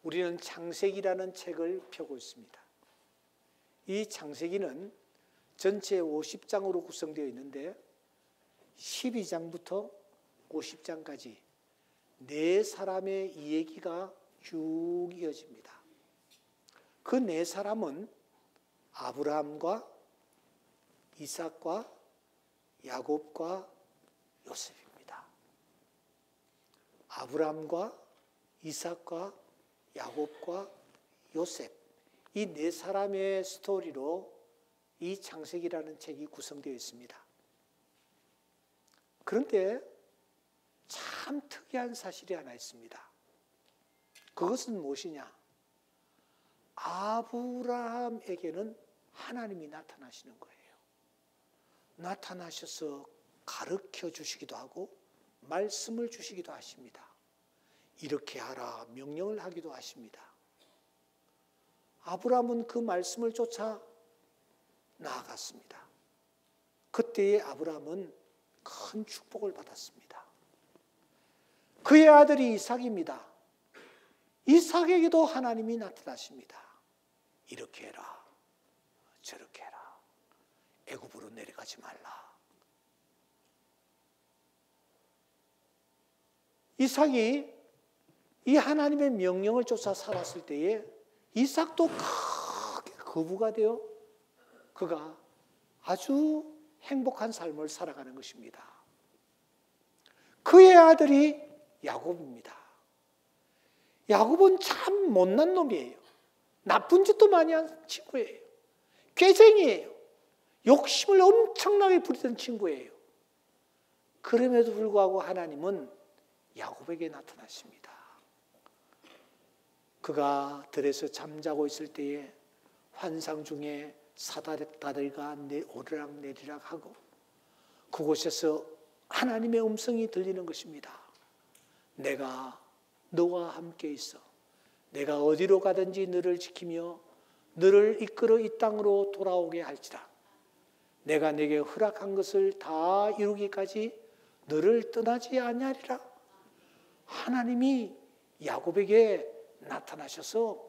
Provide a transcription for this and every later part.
우리는 창세기라는 책을 펴고 있습니다. 이 창세기는 전체 50장으로 구성되어 있는데 12장부터 50장까지 네 사람의 이야기가 쭉 이어집니다. 그 네 사람은 아브라함과 이삭과 야곱과 요셉입니다. 아브라함과 이삭과 야곱과 요셉, 이 네 사람의 스토리로 이 창세기라는 책이 구성되어 있습니다. 그런데 참 특이한 사실이 하나 있습니다. 그것은 무엇이냐? 아브라함에게는 하나님이 나타나시는 거예요. 나타나셔서 가르쳐 주시기도 하고 말씀을 주시기도 하십니다. 이렇게 하라 명령을 하기도 하십니다. 아브라함은 그 말씀을 쫓아 나아갔습니다. 그때의 아브라함은 큰 축복을 받았습니다. 그의 아들이 이삭입니다. 이삭에게도 하나님이 나타나십니다. 이렇게 해라, 저렇게 해라, 애굽으로 내려가지 말라. 이삭이 이 하나님의 명령을 쫓아 살았을 때에 이삭도 크게 거부가 되어 그가 아주 행복한 삶을 살아가는 것입니다. 그의 아들이 야곱입니다. 야곱은 참 못난 놈이에요. 나쁜 짓도 많이 한 친구예요. 꾀쟁이에요. 욕심을 엄청나게 부리던 친구예요. 그럼에도 불구하고 하나님은 야곱에게 나타나십니다. 그가 들에서 잠자고 있을 때에 환상 중에 사다리가 오르락내리락 하고 그곳에서 하나님의 음성이 들리는 것입니다. 내가 너와 함께 있어. 내가 어디로 가든지 너를 지키며 너를 이끌어 이 땅으로 돌아오게 할지라. 내가 내게 허락한 것을 다 이루기까지 너를 떠나지 아니하리라. 하나님이 야곱에게 나타나셔서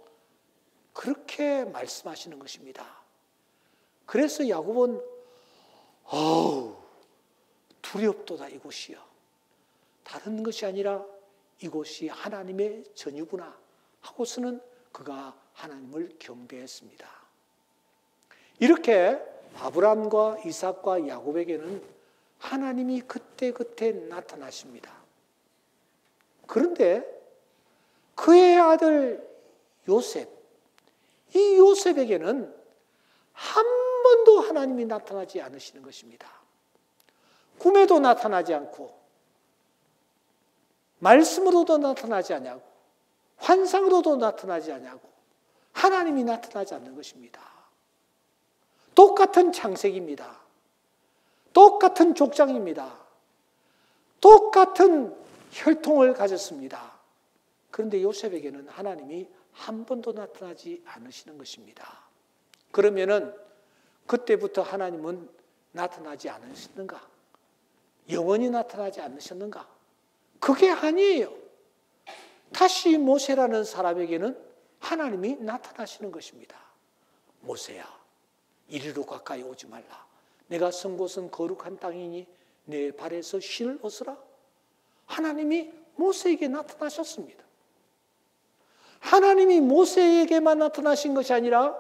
그렇게 말씀하시는 것입니다. 그래서 야곱은 두렵도다 이곳이여. 다른 것이 아니라 이곳이 하나님의 전유구나 하고서는 그가 하나님을 경배했습니다. 이렇게 아브라함과 이삭과 야곱에게는 하나님이 그때그때 나타나십니다. 그런데 그의 아들 요셉, 이 요셉에게는 한 번도 하나님이 나타나지 않으시는 것입니다. 꿈에도 나타나지 않고 말씀으로도 나타나지 않냐고 환상으로도 나타나지 않냐고 하나님이 나타나지 않는 것입니다. 똑같은 창세기입니다. 똑같은 족장입니다. 똑같은 혈통을 가졌습니다. 그런데 요셉에게는 하나님이 한 번도 나타나지 않으시는 것입니다. 그러면은 그때부터 하나님은 나타나지 않으셨는가? 영원히 나타나지 않으셨는가? 그게 아니에요. 다시 모세라는 사람에게는 하나님이 나타나시는 것입니다. 모세야, 이리로 가까이 오지 말라. 내가 선 곳은 거룩한 땅이니 내 발에서 신을 벗으라. 하나님이 모세에게 나타나셨습니다. 하나님이 모세에게만 나타나신 것이 아니라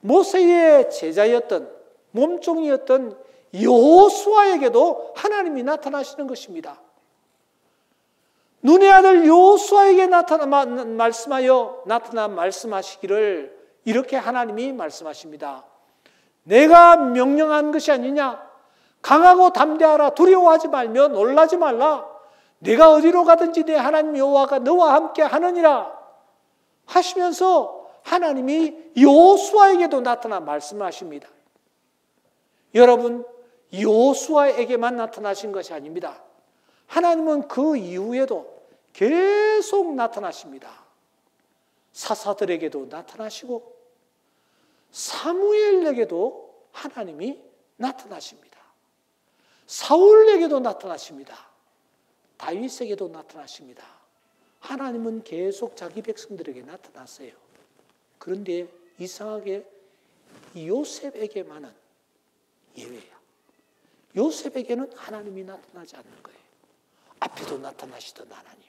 모세의 제자였던 몸종이었던 여호수아에게도 하나님이 나타나시는 것입니다. 눈의 아들 여호수아에게 말씀하시기를 이렇게 하나님이 말씀하십니다. 내가 명령한 것이 아니냐? 강하고 담대하라. 두려워하지 말며 놀라지 말라. 내가 어디로 가든지 내 하나님 여호와가 너와 함께 하느니라 하시면서 하나님이 여호수아에게도 나타나 말씀하십니다. 여러분, 여호수아에게만 나타나신 것이 아닙니다. 하나님은 그 이후에도 계속 나타나십니다. 사사들에게도 나타나시고 사무엘에게도 하나님이 나타나십니다. 사울에게도 나타나십니다. 다윗에게도 나타나십니다. 하나님은 계속 자기 백성들에게 나타났어요. 그런데 이상하게 요셉에게만은 예외야. 요셉에게는 하나님이 나타나지 않는 거예요. 앞에도 나타나시던 하나님,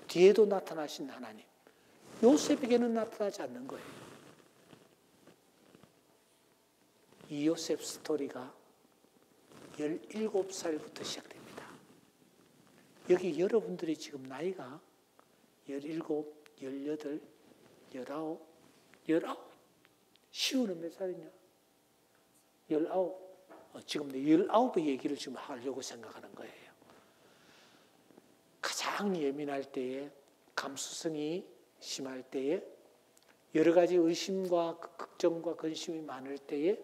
뒤에도 나타나신 하나님, 요셉에게는 나타나지 않는 거예요. 이 요셉 스토리가 17살부터 시작됩니다. 여기 여러분들이 지금 나이가 17, 18, 19, 19? 시우는 몇 살이냐? 19. 지금 19의 얘기를 지금 하려고 생각하는 거예요. 가장 예민할 때에, 감수성이 심할 때에, 여러 가지 의심과 걱정과 근심이 많을 때에,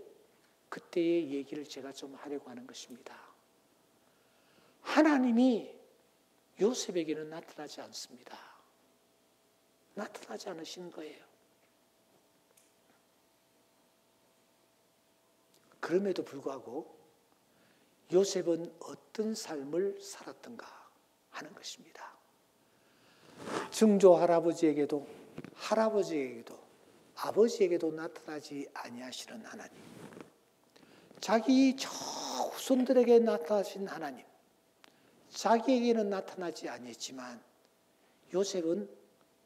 그때의 얘기를 제가 좀 하려고 하는 것입니다. 하나님이 요셉에게는 나타나지 않습니다. 나타나지 않으신 거예요. 그럼에도 불구하고 요셉은 어떤 삶을 살았던가 하는 것입니다. 증조 할아버지에게도 할아버지에게도 아버지에게도 나타나지 아니하시는 하나님, 자기 저 후손들에게 나타나신 하나님, 자기에게는 나타나지 아니했지만 요셉은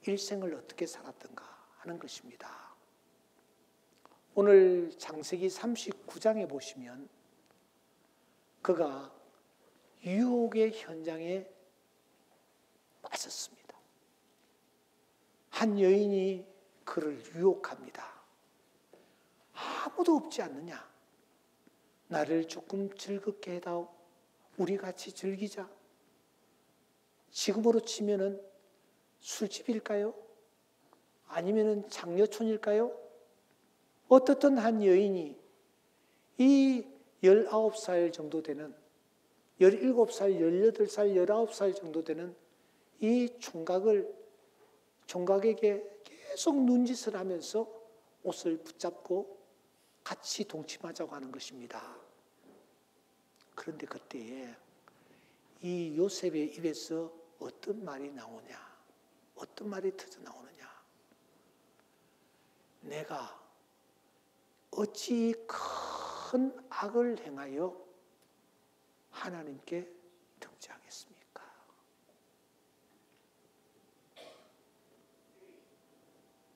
일생을 어떻게 살았던가 하는 것입니다. 오늘 창세기 39장에 보시면 그가 유혹의 현장에 빠졌습니다. 한 여인이 그를 유혹합니다. 아무도 없지 않느냐? 나를 조금 즐겁게 해다오. 우리 같이 즐기자. 지금으로 치면은 술집일까요? 아니면은 장려촌일까요? 어떻든 한 여인이 이 19살 정도 되는 17살, 18살, 19살 정도 되는 이 총각에게 계속 눈짓을 하면서 옷을 붙잡고 같이 동침하자고 하는 것입니다. 그런데 그때에 이 요셉의 입에서 어떤 말이 나오냐? 어떤 말이 터져 나오느냐? 내가 어찌 큰 악을 행하여 하나님께 등지하겠습니까?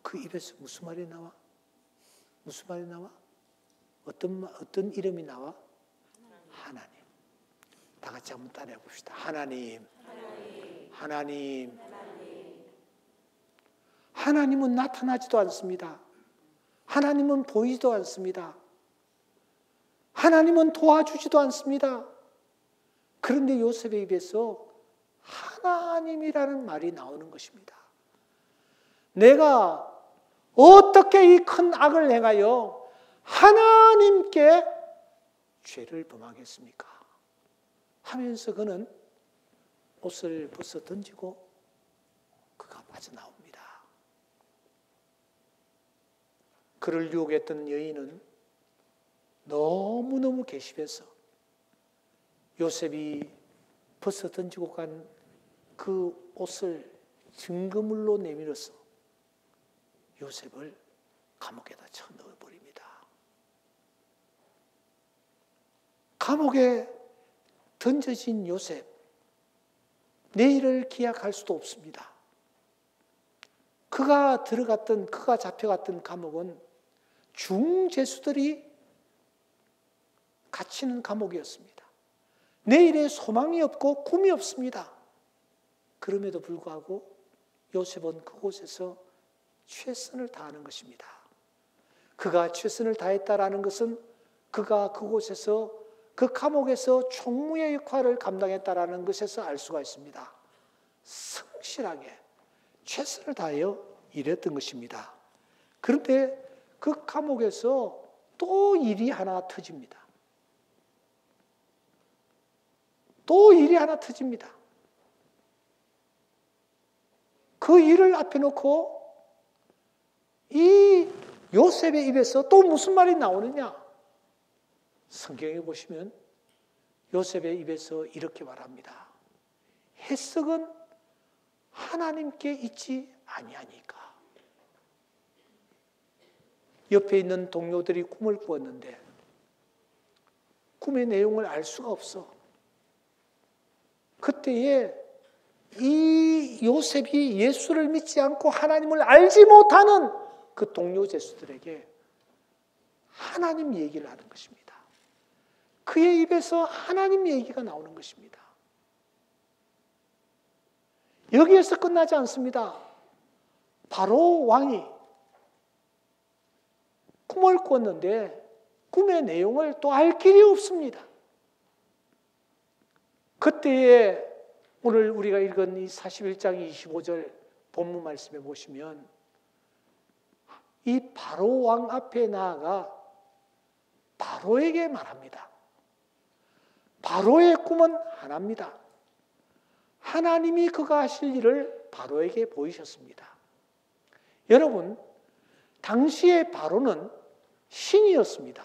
그 입에서 무슨 말이 나와? 무슨 말이 나와? 어떤 이름이 나와? 하나님. 다 같이 한번 따라해 봅시다. 하나님. 하나님. 하나님은 나타나지도 않습니다. 하나님은 보이지도 않습니다. 하나님은 도와주지도 않습니다. 그런데 요셉의 입에서 하나님이라는 말이 나오는 것입니다. 내가 어떻게 이 큰 악을 행하여 하나님께 죄를 범하겠습니까? 하면서 그는 옷을 벗어 던지고 그가 빠져나옵니다. 그를 유혹했던 여인은 너무너무 괘씸해서 요셉이 벗어 던지고 간 그 옷을 증거물로 내밀어서 요셉을 감옥에다 쳐넣어버립니다. 감옥에 던져진 요셉, 내일을 기약할 수도 없습니다. 그가 잡혀갔던 감옥은 중죄수들이 갇히는 감옥이었습니다. 내일에 소망이 없고 꿈이 없습니다. 그럼에도 불구하고 요셉은 그곳에서 최선을 다하는 것입니다. 그가 최선을 다했다라는 것은 그가 그곳에서 그 감옥에서 총무의 역할을 감당했다라는 것에서 알 수가 있습니다. 성실하게 최선을 다하여 일했던 것입니다. 그런데 그 감옥에서 또 일이 하나 터집니다. 또 일이 하나 터집니다. 그 일을 앞에 놓고 이 요셉의 입에서 또 무슨 말이 나오느냐? 성경에 보시면 요셉의 입에서 이렇게 말합니다. 해석은 하나님께 있지 아니하니까. 옆에 있는 동료들이 꿈을 꾸었는데 꿈의 내용을 알 수가 없어. 그때에 이 요셉이 예수를 믿지 않고 하나님을 알지 못하는 그 동료 제수들에게 하나님 얘기를 하는 것입니다. 그의 입에서 하나님 얘기가 나오는 것입니다. 여기에서 끝나지 않습니다. 바로 왕이 꿈을 꿨는데 꿈의 내용을 또 알 길이 없습니다. 그때에 오늘 우리가 읽은 이 41장 25절 본문 말씀에 보시면 이 바로 왕 앞에 나아가 바로에게 말합니다. 바로의 꿈은 하나입니다. 하나님이 그가 하실 일을 바로에게 보이셨습니다. 여러분, 당시의 바로는 신이었습니다.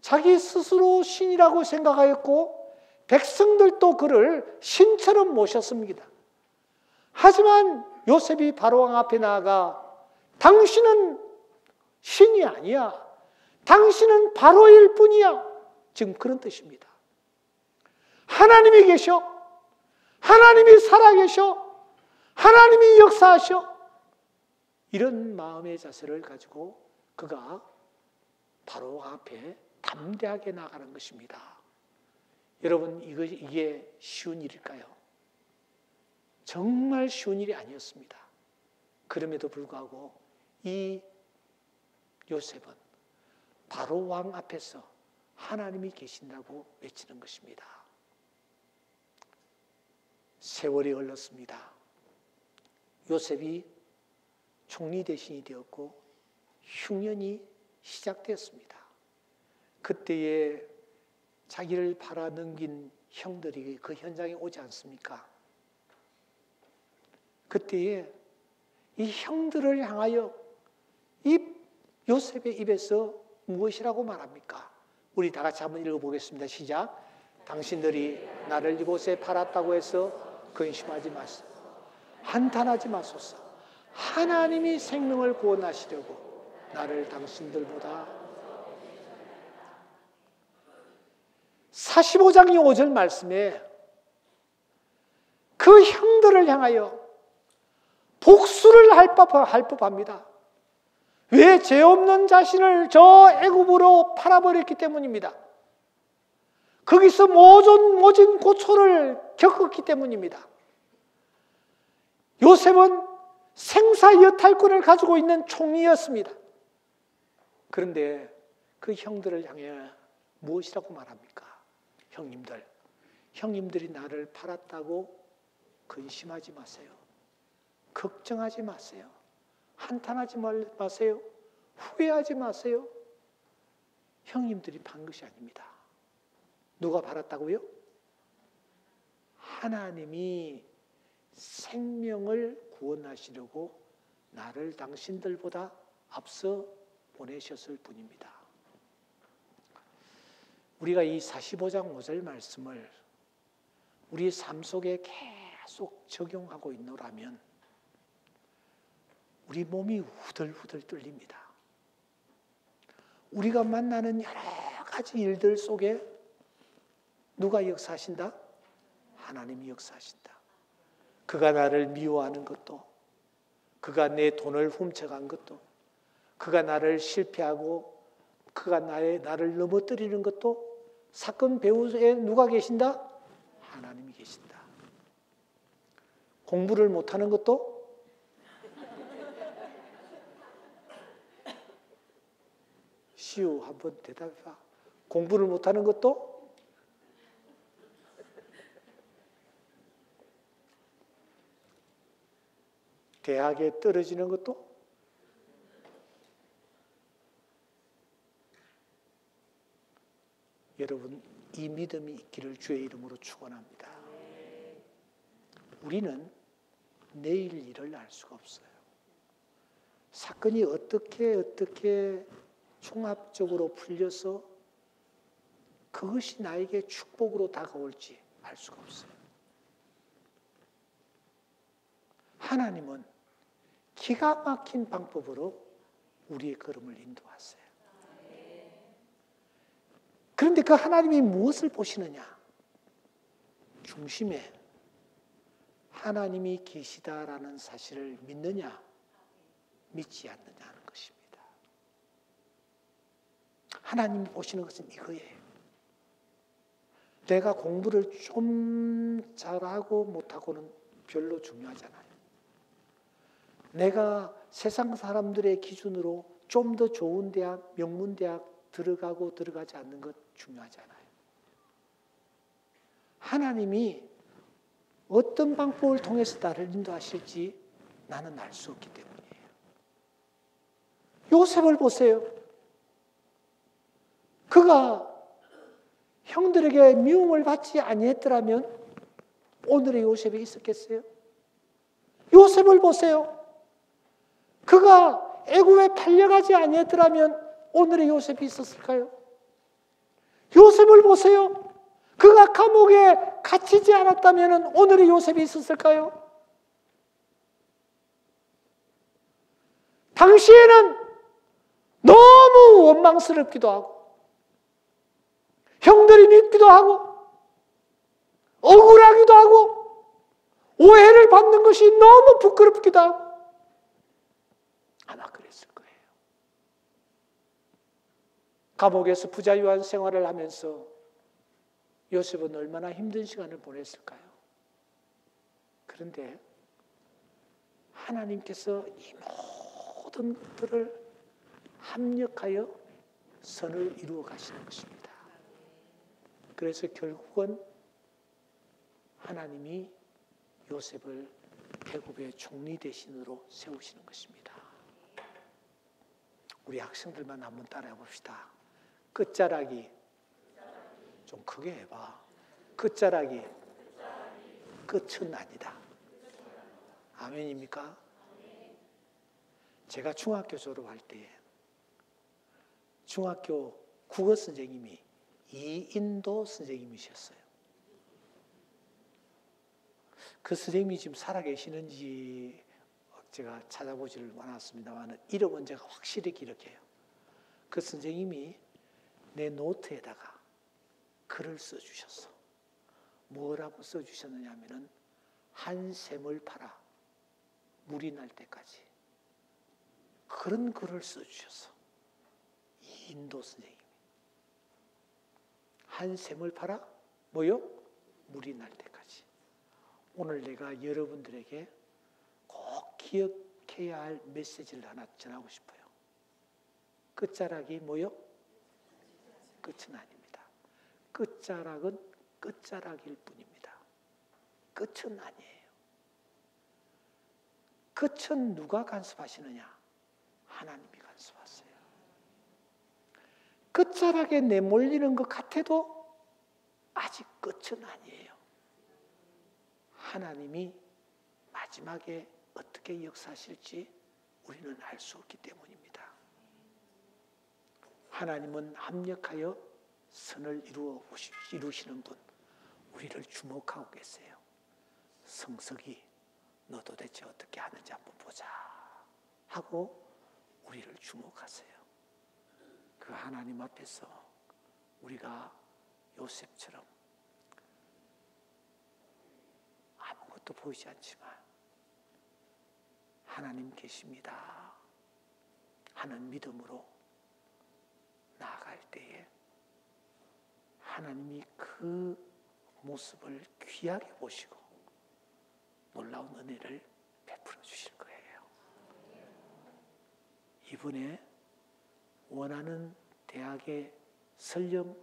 자기 스스로 신이라고 생각하였고 백성들도 그를 신처럼 모셨습니다. 하지만 요셉이 바로왕 앞에 나아가 당신은 신이 아니야. 당신은 바로일 뿐이야. 지금 그런 뜻입니다. 하나님이 계셔. 하나님이 살아계셔. 하나님이 역사하셔. 이런 마음의 자세를 가지고 그가 바로 앞에 담대하게 나가는 것입니다. 여러분, 이게 쉬운 일일까요? 정말 쉬운 일이 아니었습니다. 그럼에도 불구하고 이 요셉은 바로 왕 앞에서 하나님이 계신다고 외치는 것입니다. 세월이 흘렀습니다. 요셉이 총리 대신이 되었고 흉년이 시작되었습니다. 그때에 자기를 팔아넘긴 형들이 그 현장에 오지 않습니까? 그때에 이 형들을 향하여 이 요셉의 입에서 무엇이라고 말합니까? 우리 다 같이 한번 읽어보겠습니다. 시작. 당신들이 나를 이곳에 팔았다고 해서 근심하지 마소서. 한탄하지 마소서. 하나님이 생명을 구원하시려고 나를 당신들보다 45장 5절 말씀에 그 형들을 향하여 복수를 할 법합니다. 왜 죄 없는 자신을 저 애굽으로 팔아버렸기 때문입니다. 거기서 모진 고초를 겪었기 때문입니다. 요셉은 생사여탈권을 가지고 있는 총리였습니다. 그런데 그 형들을 향해 무엇이라고 말합니까? 형님들이 나를 팔았다고 근심하지 마세요. 걱정하지 마세요. 한탄하지 마세요. 후회하지 마세요. 형님들이 판 것이 아닙니다. 누가 팔았다고요? 하나님이 생명을 구원하시려고 나를 당신들보다 앞서 보내셨을 뿐입니다. 우리가 이 45장 5절 말씀을 우리 삶 속에 계속 적용하고 있노라면 우리 몸이 후들후들 떨립니다. 우리가 만나는 여러 가지 일들 속에 누가 역사하신다? 하나님이 역사하신다. 그가 나를 미워하는 것도, 그가 내 돈을 훔쳐간 것도, 그가 나를 실패하고 그가 나를 넘어뜨리는 것도 사건 배후에 누가 계신다? 하나님이 계신다. 공부를 못하는 것도 시우 한번 대답해봐. 공부를 못하는 것도 대학에 떨어지는 것도 여러분, 이 믿음이 있기를 주의 이름으로 축원합니다. 우리는 내일 일을 알 수가 없어요. 사건이 어떻게 종합적으로 풀려서 그것이 나에게 축복으로 다가올지 알 수가 없어요. 하나님은 기가 막힌 방법으로 우리의 걸음을 인도하세요. 그런데 그 하나님이 무엇을 보시느냐? 중심에 하나님이 계시다라는 사실을 믿느냐, 믿지 않느냐 하는 것입니다. 하나님이 보시는 것은 이거예요. 내가 공부를 좀 잘하고 못하고는 별로 중요하지 않아요. 내가 세상 사람들의 기준으로 좀 더 좋은 대학, 명문대학 들어가고 들어가지 않는 것 중요하지 않아요. 하나님이 어떤 방법을 통해서 나를 인도하실지 나는 알 수 없기 때문이에요. 요셉을 보세요. 그가 형들에게 미움을 받지 아니했더라면 오늘의 요셉이 있었겠어요? 요셉을 보세요. 그가 애굽에 팔려가지 아니했더라면 오늘의 요셉이 있었을까요? 요셉을 보세요. 그가 감옥에 갇히지 않았다면 오늘의 요셉이 있었을까요? 당시에는 너무 원망스럽기도 하고 형들이 믿기도 하고 억울하기도 하고 오해를 받는 것이 너무 부끄럽기도 하고 아마 그랬을 거예요. 감옥에서 부자유한 생활을 하면서 요셉은 얼마나 힘든 시간을 보냈을까요? 그런데 하나님께서 이 모든 것들을 합력하여 선을 이루어 가시는 것입니다. 그래서 결국은 하나님이 요셉을 애굽의 총리 대신으로 세우시는 것입니다. 우리 학생들만 한번 따라해 봅시다. 끝자락이 좀 크게 해봐. 끝자락이 끝은 아니다. 아멘입니까? 제가 중학교 졸업할 때 중학교 국어 선생님이 이인도 선생님이셨어요. 그 선생님이 지금 살아계시는지 제가 찾아보지를 않았습니다만 이름은 제가 확실히 기억해요. 그 선생님이 내 노트에다가 글을 써주셨어. 뭐라고 써주셨느냐 하면은 한 샘을 팔아 물이 날 때까지 그런 글을 써주셨어. 이인도 선생님이. 한 샘을 팔아 뭐요? 물이 날 때까지. 오늘 내가 여러분들에게 꼭 기억해야 할 메시지를 하나 전하고 싶어요. 끝자락이 뭐요? 끝은 아닙니다. 끝자락은 끝자락일 뿐입니다. 끝은 아니에요. 끝은 누가 간섭하시느냐? 하나님이 간섭하세요. 끝자락에 내몰리는 것 같아도 아직 끝은 아니에요. 하나님이 마지막에 어떻게 역사하실지 우리는 알 수 없기 때문입니다. 하나님은 합력하여 선을 이루시는 분, 우리를 주목하고 계세요. 성석이 너 도대체 어떻게 하는지 한번 보자 하고 우리를 주목하세요. 그 하나님 앞에서 우리가 요셉처럼 아무것도 보이지 않지만 하나님 계십니다 하는 믿음으로 나아갈 때에 하나님이 그 모습을 귀하게 보시고 놀라운 은혜를 베풀어 주실 거예요. 이번에 원하는 대학에 설령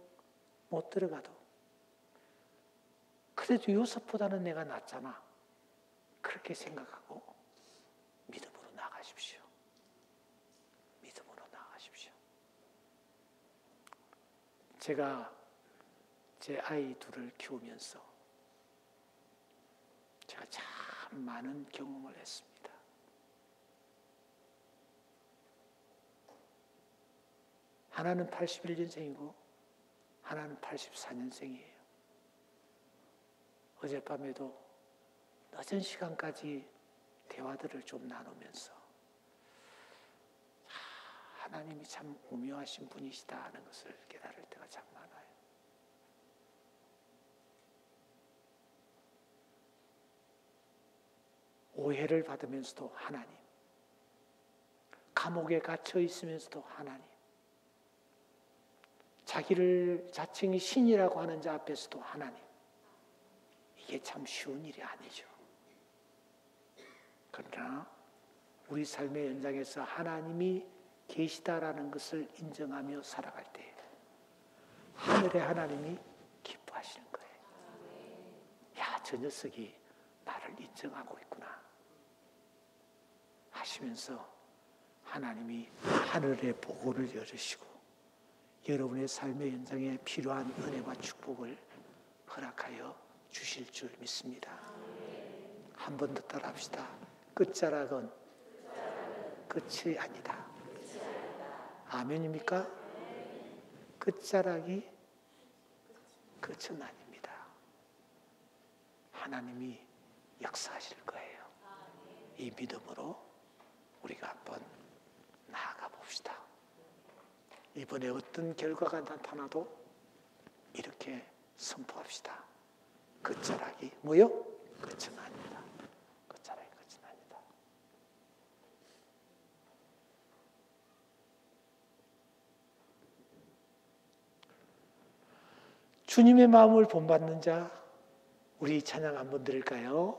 못 들어가도 그래도 요셉보다는 내가 낫잖아. 그렇게 생각하고 믿음으로 나가십시오. 믿음으로 나가십시오. 제가 제 아이 둘을 키우면서 제가 참 많은 경험을 했습니다. 하나는 81년생이고 하나는 84년생이에요. 어젯밤에도 늦은 시간까지 대화들을 좀 나누면서 하나님이 참 오묘하신 분이시다 하는 것을 깨달을 때가 참 많아요. 오해를 받으면서도 하나님, 감옥에 갇혀 있으면서도 하나님, 자기를 자칭이 신이라고 하는 자 앞에서도 하나님, 이게 참 쉬운 일이 아니죠. 그러나 우리 삶의 연장에서 하나님이 계시다라는 것을 인정하며 살아갈 때 하늘의 하나님이 기뻐하시는 거예요. 야, 저 녀석이 나를 인정하고 있구나 하시면서 하나님이 하늘의 보고를 열으시고 여러분의 삶의 연장에 필요한 은혜와 축복을 허락하여 주실 줄 믿습니다. 한 번 더 따라합시다. 끝자락은 끝이 아니다. 아멘입니까? 끝자락이 끝은 아닙니다. 하나님이 역사하실 거예요. 이 믿음으로 우리가 한번 나아가 봅시다. 이번에 어떤 결과가 나타나도 이렇게 선포합시다. 끝자락이 뭐요? 끝은 아니다. 끝자락이 끝은 아니다. 주님의 마음을 본받는 자, 우리 찬양 한번 드릴까요?